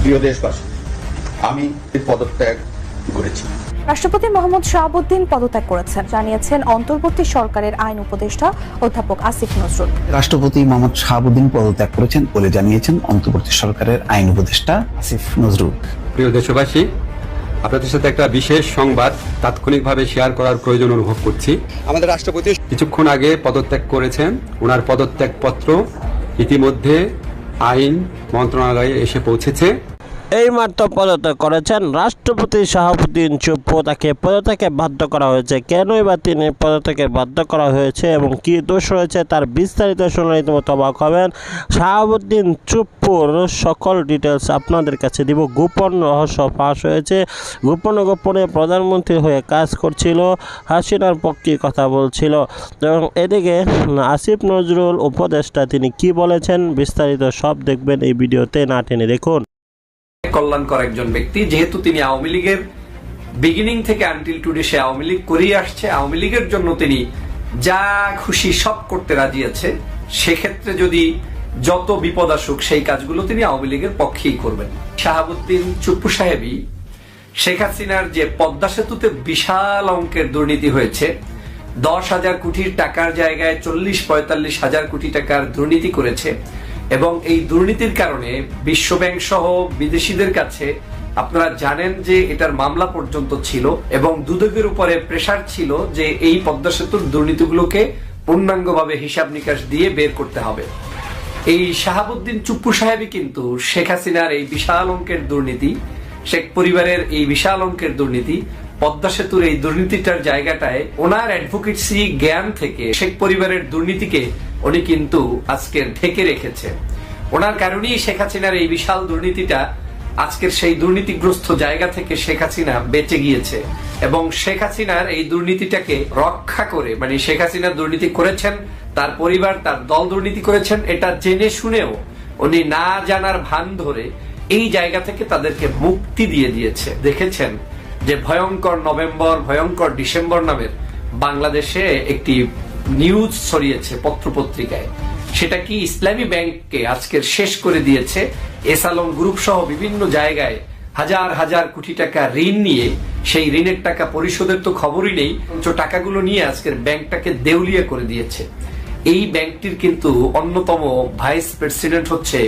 প্রিয় দেশবাসী, আমি পদত্যাগ করেছি। রাষ্ট্রপতি মোহাম্মদ শাহাবুদ্দিন পদত্যাগ করেছেন, জানিয়েছেন অন্তর্বর্তী সরকারের আইন উপদেষ্টা অধ্যাপক আসিফ নজরুল। রাষ্ট্রপতি মোহাম্মদ শাহাবুদ্দিন পদত্যাগ করেছেন বলে জানিয়েছেন অন্তর্বর্তী সরকারের আইন উপদেষ্টা আসিফ নজরুল। প্রিয় দেশবাসী, আপনাদের সাথে একটা বিশেষ সংবাদ তাৎক্ষণিকভাবে শেয়ার করার প্রয়োজন অনুভব করছি। আমাদের রাষ্ট্রপতি কিছুক্ষণ আগে পদত্যাগ করেছেন। ওনার পদত্যাগ পত্র ইতিমধ্যে আইন মন্ত্রণালয়ে এসে পৌঁছেছে। এইমাত্র পদত্যাগ করেছেন রাষ্ট্রপতি শাহাবুদ্দিন চুপ্পু। তাকে পদত্যাগে বাধ্য করা হয়েছে। কেনই বা তিনি পদত্যাগে বাধ্য করা হয়েছে এবং কি দোষ রয়েছে তার বিস্তারিত শুনে রীতিমতো অবাক হবেন। শাহাবুদ্দিন চুপ্পুর সকল ডিটেলস আপনাদের কাছে দিব। গোপন রহস্য ফাঁস হয়েছে। গোপনে প্রধানমন্ত্রী হয়ে কাজ করছিল, হাসিনার পক্ষে কথা বলছিল। এবং এদিকে আসিফ নজরুল উপদেষ্টা তিনি কি বলেছেন বিস্তারিত সব দেখবেন এই ভিডিওতে, না টেনে দেখুন। কল্যাণকর একজন ব্যক্তি, যেহেতু তিনি আওয়ামী লীগের বিগিনিং থেকে আনটিল টুডে সে আওয়ামী লীগ করেই আসছে, আওয়ামী লীগের জন্য তিনি যা খুশি সব করতে রাজি আছে। সেক্ষেত্রে যদি যত বিপদ আসুক সেই কাজগুলো তিনি আওয়ামী লীগের পক্ষেই করবেন। শাহাবুদ্দিন চুপ্পু সাহেবই শেখ হাসিনার যে পদ্মা সেতুতে বিশাল অঙ্কের দুর্নীতি হয়েছে, 10,000 কোটি টাকার জায়গায় 40-45 হাজার কোটি টাকার দুর্নীতি করেছে এবং এই দুর্নীতির কারণে বিশ্বব্যাংক সহ বিদেশিদের কাছে আপনারা জানেন যে এটার মামলা পর্যন্ত ছিল এবং দুদকের উপরে প্রেসার ছিল যে এই পদ্মা সেতুর দুর্নীতিগুলোকে পূর্ণাঙ্গভাবে হিসাব নিকাশ দিয়ে বের করতে হবে। এই শাহাবুদ্দিন চুপ্পু সাহেবই কিন্তু শেখ হাসিনার এই বিশাল অঙ্কের দুর্নীতি, শেখ পরিবারের এই বিশাল অঙ্কের দুর্নীতি, পদ্মা সেতুর এই দুর্নীতিটার জায়গাটায় ওনার অ্যাডভোকেসি জ্ঞান থেকে শেখ পরিবারের দুর্নীতিকে উনি কিন্তু আজকে ঢেকে রেখেছে। ওনার কারণেই শেখ হাসিনার এই বিশাল দুর্নীতিটা আজকের সেই দুর্নীতিগ্রস্ত জায়গা থেকে শেখ হাসিনা বেঁচে গিয়েছে এবং শেখ হাসিনার এই দুর্নীতিটাকে রক্ষা করে, মানে শেখ হাসিনা দুর্নীতি করেছেন, তার পরিবার তার দল দুর্নীতি করেছেন, এটা জেনে শুনেও উনি না জানার ভান ধরে এই জায়গা থেকে তাদেরকে মুক্তি দিয়ে দিয়েছে। দেখেছেন যে ভয়ঙ্কর নভেম্বর, ভয়ঙ্কর ডিসেম্বর নামের বাংলাদেশে একটি নিউজ ছড়িয়েছে পত্রপত্রিকায়। সেটা কি ইসলামী ব্যাংককে আজকের শেষ করে দিয়েছে। এসালম গ্রুপ সহ বিভিন্ন জায়গায় হাজার হাজার কোটি টাকা ঋণ নিয়ে সেই ঋণের টাকা পরিশোধের তো খবরই নেই, টাকাগুলো নিয়ে আজকের ব্যাংকটাকে দেউলিয়া করে দিয়েছে। এই ব্যাংকটির কিন্তু অন্যতম ভাইস প্রেসিডেন্ট হচ্ছে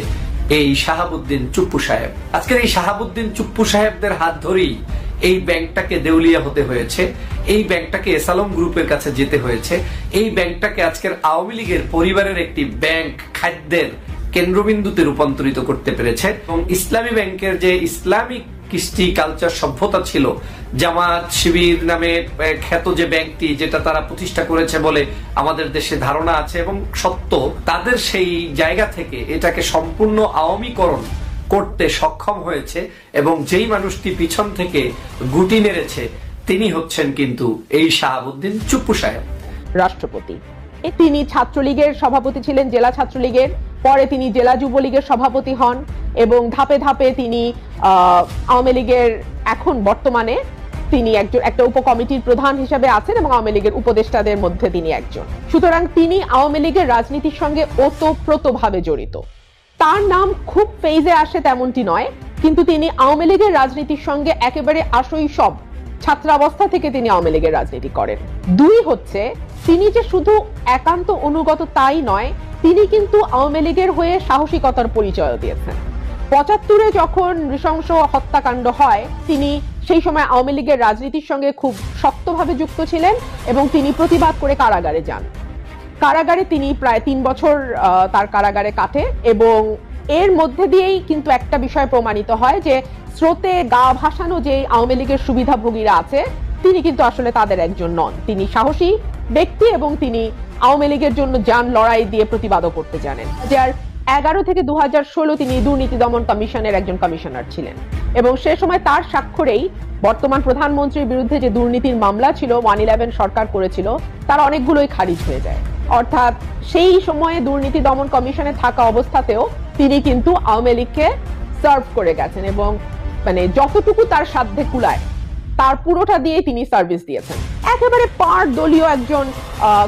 এই শাহাবুদ্দিন চুপ্পু সাহেব। আজকের এই শাহাবুদ্দিন চুপ্পু সাহেবদের হাত ধরেই এই ব্যাংকটাকে দেউলিয়া হতে হয়েছে, এই ব্যাংকটাকে এসালম গ্রুপের কাছে যেতে হয়েছে, এই ব্যাংকটাকে আজকের আওয়ামী লীগের পরিবারের একটি ব্যাংক খাদ্যের কেন্দ্রবিন্দুতে রূপান্তরিত করতে পেরেছে। এবং ইসলামী ব্যাংকের যে ইসলামিক কৃষ্টি কালচার সভ্যতা ছিল, জামাত শিবির নামে খ্যাত যে ব্যাংকটি, যেটা তারা প্রতিষ্ঠা করেছে বলে আমাদের দেশে ধারণা আছে এবং সত্য, তাদের সেই জায়গা থেকে এটাকে সম্পূর্ণ আওয়ামীকরণ করতে সক্ষম হয়েছে এবং যেই মানুষটি পিছন থেকে গুটি মেরেছে তিনি হচ্ছেন কিন্তু এই শাহাবুদ্দিন চুপ্পু সাহেব। রাষ্ট্রপতি তিনি ছাত্রলীগের সভাপতি ছিলেন, জেলা ছাত্রলীগের, পরে তিনি জেলা যুবলীগের সভাপতি হন এবং ধাপে ধাপে তিনি আওয়ামী লীগের এখন বর্তমানে তিনি একটা উপকমিটির প্রধান হিসেবে আছেন এবং আওয়ামী লীগের উপদেষ্টাদের মধ্যে তিনি একজন। সুতরাং তিনি আওয়ামী লীগের রাজনীতির সঙ্গে ওতপ্রোতভাবে জড়িত। তার নাম খুব ফেজে আসে তেমনটি নয়, কিন্তু তিনি আওয়ামী লীগের রাজনীতির সঙ্গে একেবারে শৈশব ছাত্রাবস্থা থেকে তিনি আওয়ামী লীগের রাজনীতি করেন। দুই হচ্ছে তিনি যে শুধু একান্ত অনুগত তাই নয়, তিনি কিন্তু আওয়ামী লীগের হয়ে সাহসিকতার পরিচয় দিয়েছেন। 75-এ যখন নৃশংস হত্যাকাণ্ড হয়, তিনি সেই সময় আওয়ামী লীগের রাজনীতির সঙ্গে খুব শক্তভাবে যুক্ত ছিলেন এবং তিনি প্রতিবাদ করে কারাগারে যান। কারাগারে তিনি প্রায় 3 বছর তার কারাগারে কাটে এবং এর মধ্যে দিয়েই কিন্তু একটা বিষয় প্রমাণিত হয় যে স্রোতে গা ভাসানো যে আওয়ামী লীগের সুবিধাভোগীরা আছে তিনি কিন্তু আসলে তাদের একজন নন। তিনি সাহসী ব্যক্তি এবং তিনি আওয়ামী লীগের জন্য যান লড়াই দিয়ে প্রতিবাদও করতে জানেন। 2011 থেকে 2016 তিনি দুর্নীতি দমন কমিশনের একজন কমিশনার ছিলেন এবং সে সময় তার স্বাক্ষরেই বর্তমান প্রধানমন্ত্রীর বিরুদ্ধে যে দুর্নীতির মামলা ছিল 111 সরকার করেছিল তার অনেকগুলোই খারিজ হয়ে যায়। অর্থাৎ সেই সময়ে দুর্নীতি দমন কমিশনে থাকা অবস্থাতেও তিনি কিন্তু আওয়ামী লীগকে সার্ভ করে গেছেন এবং মানে যতটুকু তার সাধ্যে কুলায় তার পুরোটা দিয়ে তিনি সার্ভিস দিয়েছেন। একেবারে পার দলীয় একজন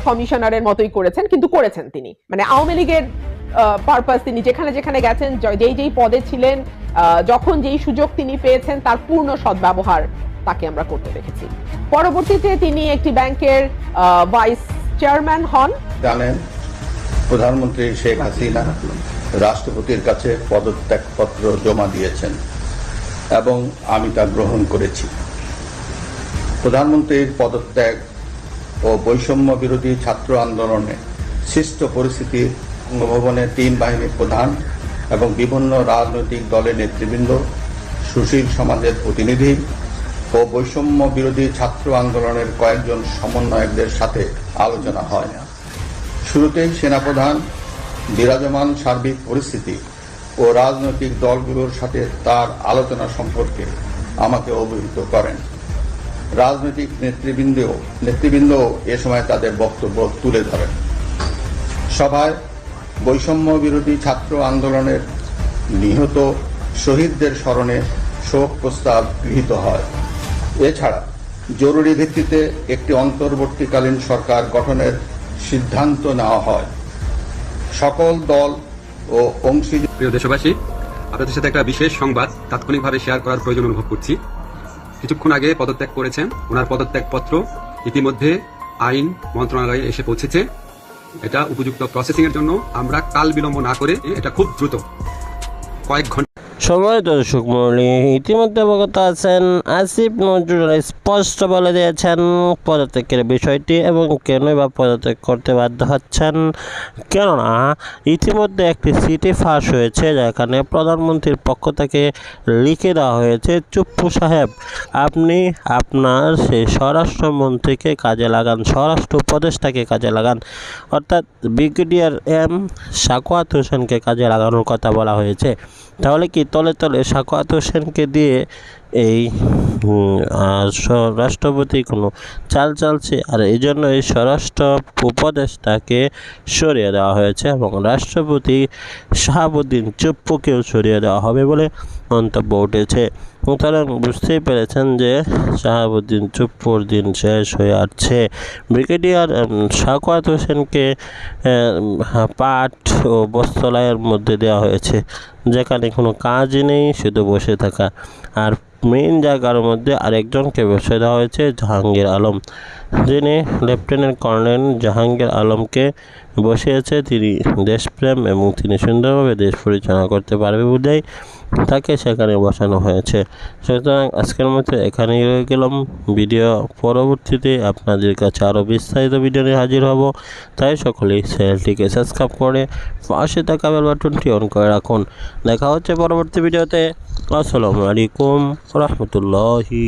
কমিশনারের মতোই করেছেন, কিন্তু করেছেন তিনি, মানে আওয়ামী লীগের পারপাস তিনি যেখানে যেখানে গেছেন, যেই যেই পদে ছিলেন যখন যেই সুযোগ তিনি পেয়েছেন তার পূর্ণ সদ্ব্যবহার তাকে আমরা করতে দেখেছি। পরবর্তীতে তিনি একটি ব্যাংকের ভাইস চেয়ারম্যান হন। জানেন, প্রধানমন্ত্রী শেখ হাসিনা রাষ্ট্রপতির কাছে পদত্যাগপত্র জমা দিয়েছেন এবং আমি তা গ্রহণ করেছি। প্রধানমন্ত্রীর পদত্যাগ ও বৈষম্য বিরোধী ছাত্র আন্দোলনে সৃষ্ট পরিস্থিতির ভবনে 3 বাহিনীর প্রধান এবং বিভিন্ন রাজনৈতিক দলের নেতৃবৃন্দ, সুশীল সমাজের প্রতিনিধি ও বৈষম্য বিরোধী ছাত্র আন্দোলনের কয়েকজন সমন্বয়কদের সাথে আলোচনা হয়। শুরুতেই সেনাপ্রধান বিরাজমান সার্বিক পরিস্থিতি ও রাজনৈতিক দলগুলোর সাথে তার আলোচনা সম্পর্কে আমাকে অবহিত করেন। রাজনৈতিক নেতৃবৃন্দ এ সময় তাদের বক্তব্য তুলে ধরেন। সভায় বৈষম্য বিরোধী ছাত্র আন্দোলনের নিহত শহীদদের স্মরণে শোক প্রস্তাব গৃহীত হয়। এছাড়া জরুরি ভিত্তিতে একটি অন্তর্বর্তীকালীন সরকার গঠনের সিদ্ধান্ত নেওয়া হয়। সকল দল ও অংশীদার। প্রিয় দেশবাসী, আপনাদের সাথে একটা বিশেষ সংবাদ তাৎক্ষণিকভাবে শেয়ার করার প্রয়োজন অনুভব করছি। কিছুক্ষণ আগে পদত্যাগ করেছেন, ওনার পদত্যাগপত্র ইতিমধ্যে আইন মন্ত্রণালয়ে এসে পৌঁছেছে। এটা উপযুক্ত প্রসেসিং এর জন্য আমরা কাল বিলম্ব না করে এটা খুব দ্রুত কয়েক ঘন্টা। সম্মানিত দর্শক মণ্ডলী, ইতিমধ্যে অবগত আছেন আসিফ নজরুল স্পষ্ট বলে দিয়েছেন পদত্যাগের বিষয়টি এবং কেনই বা পদত্যাগ করতে বাধ্য হচ্ছেন। কেননা ইতিমধ্যে একটি চিঠি ফাঁস হয়েছে, যেখানে প্রধানমন্ত্রীর পক্ষ থেকে লিখে দেওয়া হয়েছে, চুপ্পু সাহেব, আপনি আপনার সেই স্বরাষ্ট্রমন্ত্রীকে কাজে লাগান, স্বরাষ্ট্র উপদেষ্টাকে কাজে লাগান, অর্থাৎ ব্রিগেডিয়ার এম সাখাওয়াত হোসেনকে কাজে লাগানোর কথা বলা হয়েছে। তাহলে কি তলে তলে সাখাওয়াত হোসেনকে দিয়ে এই রাষ্ট্রপতি কোনো চাল চালছে, আর এই জন্য এই স্বরাষ্ট্র উপদেষ্টাকে সরিয়ে দেওয়া হয়েছে এবং রাষ্ট্রপতি শাহাবুদ্দিন চুপ্পুকেও সরিয়ে দেওয়া হবে বলে মন্তব্য উঠেছে। সুতরাং বুঝতেই পেরেছেন যে শাহাবুদ্দিন চুপ্পুর দিন শেষ হয়ে আসছে। ব্রিগেডিয়ার সাখাওয়াত হোসেনকে পাট ও বস্ত্রালয়ের মধ্যে দেওয়া হয়েছে, যেখানে কোনো কাজই নেই, শুধু বসে থাকা। আর মেইন জায়গার মধ্যে আরেকজনকে বসে দেওয়া হয়েছে, জাহাঙ্গীর আলম, যিনি লেফটেন্যান্ট কর্নেল জাহাঙ্গীর আলমকে বসিয়েছে। তিনি দেশপ্রেম এবং তিনি সুন্দরভাবে দেশ পরিচালনা করতে পারবে বলেই তাকে সেখানে বসানো হয়েছে। সুতরাং আজকের মতো এখানেই রয়ে গেলাম। ভিডিও পরবর্তীতে আপনাদের কাছে আরও বিস্তারিত ভিডিও নিয়ে হাজির হব, তাই সকলেই চ্যানেলটিকে সাবস্ক্রাইব করে পাশে থাকা বেল বাটনটি অন করে রাখুন। দেখা হচ্ছে পরবর্তী ভিডিওতে। আসসালামু আলাইকুম রহমতুল্লাহি।